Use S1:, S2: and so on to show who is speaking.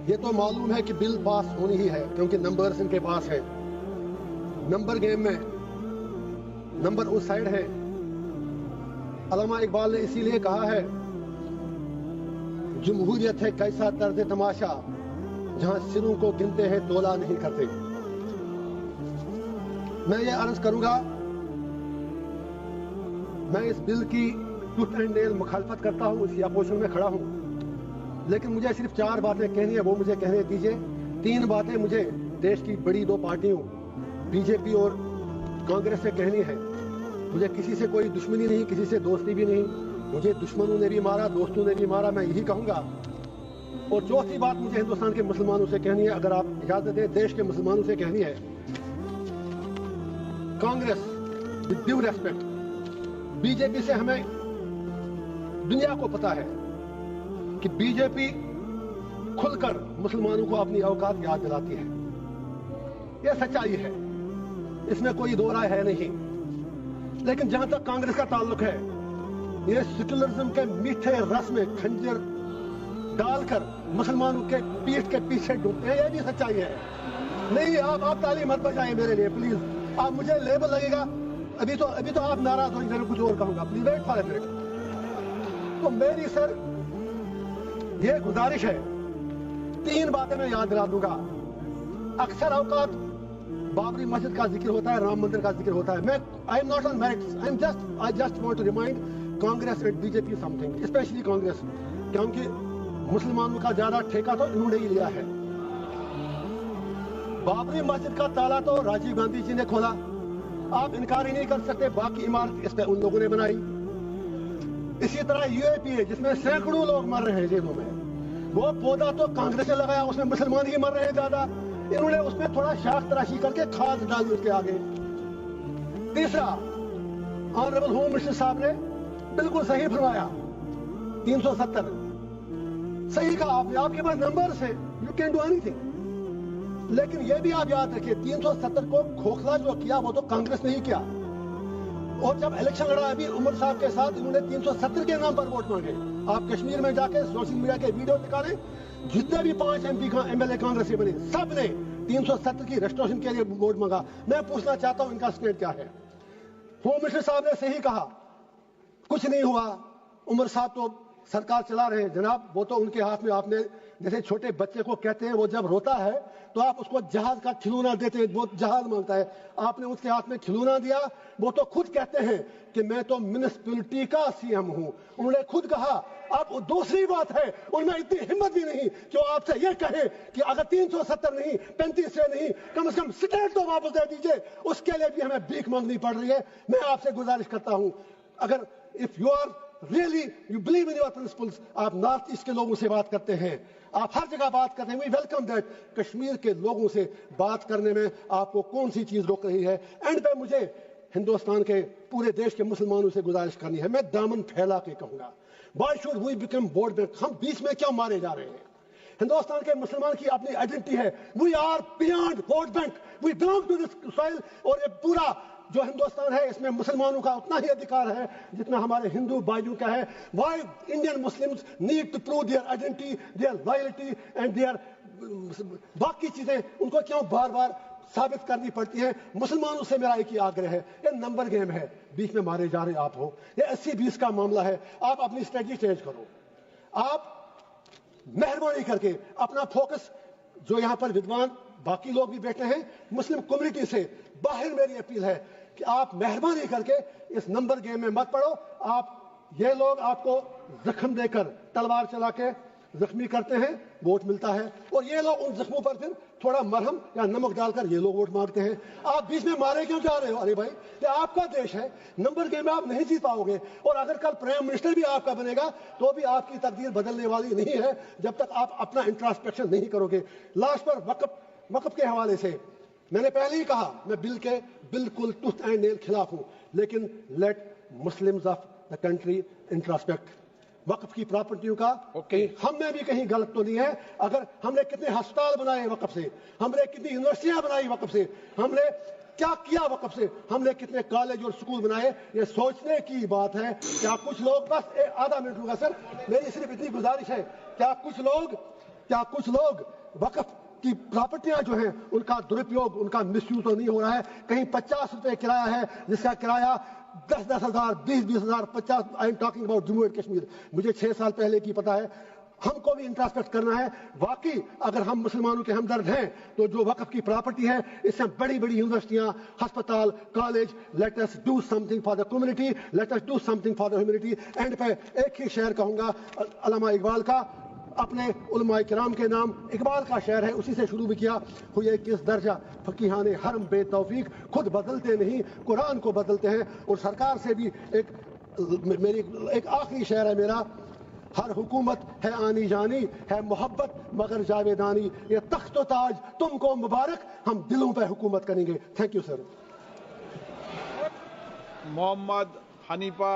S1: یہ تو معلوم ہے کہ بل پاس ہونی ہی ہے کیونکہ نمبرز ان کے پاس ہے. نمبر گیم میں نمبر اس سائڈ ہے. علامہ اقبال نے اسی لیے کہا ہے جمہوریت ہے کیسا طرز تماشا جہاں سروں کو گنتے ہیں تولا نہیں کرتے. میں یہ عرض کروں گا میں اس بل کی ٹوٹ اینڈ نیل مخالفت کرتا ہوں, اس کی اپوزیشن میں کھڑا ہوں, لیکن مجھے صرف 4 باتیں کہنی ہے, وہ مجھے کہنے دیجئے. 3 باتیں مجھے دیش کی بڑی 2 پارٹیوں بی جے پی اور کانگریس سے کہنی ہے. مجھے کسی سے کوئی دشمنی نہیں, کسی سے دوستی بھی نہیں. مجھے دشمنوں نے بھی مارا, دوستوں نے بھی مارا, میں یہی کہوں گا. اور 4تھی بات مجھے ہندوستان کے مسلمانوں سے کہنی ہے, اگر آپ اجازت دیں دیش کے مسلمانوں سے کہنی ہے. Congress with due respect, B J P سے ہمیں دنیا کو پتا ہے کہ بی جے پی کھل کر مسلمانوں کو اپنی اوقات یاد دلاتی ہے. یہ سچائی ہے, اس میں کوئی دو رائے ہے نہیں. لیکن جہاں تک کانگریس کا تعلق ہے, یہ سیکولرزم کے میٹھے رس میں کھنجر ڈال کر مسلمانوں کے پیٹھ کے پیچھے ڈوبتے ہیں. یہ بھی سچائی ہے. نہیں, آپ تالی مت بجائیں میرے لیے پلیز. آپ مجھے لیبل لگے گا, ابھی تو آپ ناراض ہوں گے, کچھ اور کہوں گا. Please wait for a minute. تو میری سر یہ گزارش ہے, 3 باتیں میں یاد دلا دوں گا. اکثر اوقات بابری مسجد کا ذکر ہوتا ہے, رام مندر کا ذکر ہوتا ہے. میں I am not on merits, I just want to remind Congress and BJP something, especially Congress, کیونکہ مسلمانوں کا زیادہ ٹھیکہ تو انہوں نے ہی لیا ہے. بابری مسجد کا تالا تو راجیو گاندھی جی نے کھولا. آپ انکار ہی نہیں کر سکتے, باقی عمارت اس پہ ان لوگوں نے بنائی. اسی طرح UAPA جس میں سینکڑوں لوگ مر رہے ہیں جیلوں میں, وہ پودا تو کانگریس نے لگایا, اس میں مسلمان ہی مر رہے ہیں زیادہ. انہوں نے اس میں تھوڑا شاخ تراشی کر کے کھاد ڈالی اس کے آگے. تیسرا, آنریبل ہوم منسٹر صاحب نے بالکل صحیح فرمایا, 370 صحیح کہا آپ نے. آپ کے پاس نمبرز ہیں, you can do any thing. لیکن یہ بھی آپ یاد رکھیں 370 کو کھوکھلا جو کیا وہ تو کانگریس نے ہی کیا. اور جب الیکشن لڑا ابھی عمر صاحب کے ساتھ, انہوں نے 370 کے نام پر ووٹ مانگے. آپ کشمیر میں جا کے سوشل میڈیا کے ویڈیو نکالیں, جتنے بھی 5 MLA کانگریس کے بنے سب نے 370 کی ریسٹوریشن کے لیے ووٹ مانگا. میں پوچھنا چاہتا ہوں ان کا اسٹیٹ کیا ہے. ہوم منسٹر صاحب نے صحیح کہا, کچھ نہیں ہوا, عمر صاحب تو سرکار چلا رہے ہیں. جناب وہ تو ان کے ہاتھ میں, آپ نے جیسے چھوٹے بچے کو کہتے ہیں وہ جب روتا ہے تو آپ اس کو جہاز کا کھلونا دیتے ہیں, وہ جہاز مانگتا ہے. آپ نے اس کے ہاتھ میں کھلونا دیا. وہ تو خود کہتے ہیں کہ میں تو میونسپلٹی کا CM ہوں. انہوں نے خود کہا. اب دوسری بات ہے, ان میں اتنی ہمت بھی نہیں کہ وہ آپ سے یہ کہیں کہ اگر 370 نہیں 35 سے نہیں, کم از کم اسٹیٹ تو واپس دے دیجئے. اس کے لیے بھی ہمیں بھیک مانگنی پڑ رہی ہے. میں آپ سے گزارش کرتا ہوں, اگر if you are really you believe in your principles, آپ نارتھ ایسٹ کے لوگوں سے بات کرتے ہیں, آپ ہر جگہ بات کرتے ہیں, we welcome that. کشمیر کے لوگوں سے بات کرنے میں آپ کو کون سی چیز روک رہی ہے؟ اینڈ پہ مجھے ہندوستان کے پورے دیش کے مسلمانوں سے گزارش کرنی ہے, میں دامن پھیلا کے کہوں گا, why should we become vote bank? ہم بیچ میں کیوں مارے جا رہے ہیں؟ ہندوستان کے مسلمان کی اپنی آئیڈینٹی ہے, we are beyond vote bank, we belong to this soil. اور یہ پورا جو ہندوستان ہے اس میں مسلمانوں کا اتنا ہی ادھیکار ہے جتنا ہمارے ہندو بھائیوں کا ہے. Why Indian Muslims need to prove their identity, their loyalty and their باقی چیزیں ان کو کیوں بار بار ثابت کرنی پڑتی ہیں؟ مسلمانوں سے میرا ایک ہی آگرہ ہے, یہ نمبر گیم ہے, بیچ میں مارے جا رہے آپ ہو. یہ 80-20 کا معاملہ ہے. آپ اپنی اسٹریٹجی چینج کرو. آپ مہربانی کر کے اپنا فوکس, جو یہاں پر ودوان باقی لوگ بھی بیٹھے ہیں مسلم کمیونٹی سے باہر, میری اپیل ہے کہ آپ مہربانی کر کے اس نمبر گیم میں مت پڑو. آپ یہ لوگ آپ کو زخم دے کر تلوار چلا کے زخمی کرتے ہیں, ووٹ ملتا ہے, اور یہ لوگ ان زخموں پر پھر تھوڑا مرہم یا نمک ڈال کر یہ لوگ ووٹ مانگتے ہیں. آپ بیچ میں مارے کیوں جا رہے ہو؟ ارے بھائی یہ آپ کا دیش ہے, نمبر گیم میں آپ نہیں جیت پاؤ گے. اور اگر کل پرائم منسٹر بھی آپ کا بنے گا تو بھی آپ کی تقدیر بدلنے والی نہیں ہے جب تک آپ اپنا انٹراسپیکشن نہیں کرو گے. لاسٹ پر وقف کے حوالے سے میں نے پہلے ہی کہا, میں بل کے بالکل ٹوتھ اینڈ نیل خلاف ہوں, لیکن let Muslims of the country introspect. وقف کی پراپرٹیوں کا ہم میں بھی کہیں غلط تو نہیں ہے. اگر ہم نے کتنے ہسپتال بنائے وقف سے, ہم نے کتنی یونیورسٹیاں بنائی وقف سے, ہم نے کیا کیا وقف سے, ہم نے کتنے کالج اور سکول بنائے, یہ سوچنے کی بات ہے. کیا کچھ لوگ, بس آدھا منٹ ہوگا سر, میری صرف اتنی گزارش ہے, کیا کچھ لوگ کیا کچھ لوگ وقف کی پراپرٹیاں جو ہیں ان کا درپیوگ، ان کا مس یوز تو نہیں ہو رہا ہے؟ کہیں 50 روپے کرایہ ہے جس کا کرایہ 10-10 ہزار، 20-20 ہزار، 50. I am talking about Jammu and Kashmir. مجھے 6 سال پہلے کی پتا ہے. ہم کو بھی انٹراسپیکٹ کرنا ہے. واقعی اگر ہم مسلمانوں کے ہمدرد ہیں تو جو وقف کی پراپرٹی ہے اس سے بڑی بڑی یونیورسٹیاں، ہسپتال، college, let us do something for the community, let us do something for the humanity. And پہ ایک ہی شعر کہوں گا علامہ اقبال کا، اپنے علماء کرام کے نام. اقبال کا شعر ہے، اسی سے شروع بھی کیا. ہوئے کس درجہ فقیہان حرم بے توفیق، خود بدلتے نہیں قرآن کو بدلتے ہیں. اور سرکار سے بھی ایک آخری شعر ہے میرا. ہر حکومت ہے آنی جانی، ہے محبت مگر جاویدانی. یہ تخت و تاج تم کو مبارک، ہم دلوں پہ حکومت کریں گے. Thank you sir.
S2: Muhammad Hanifa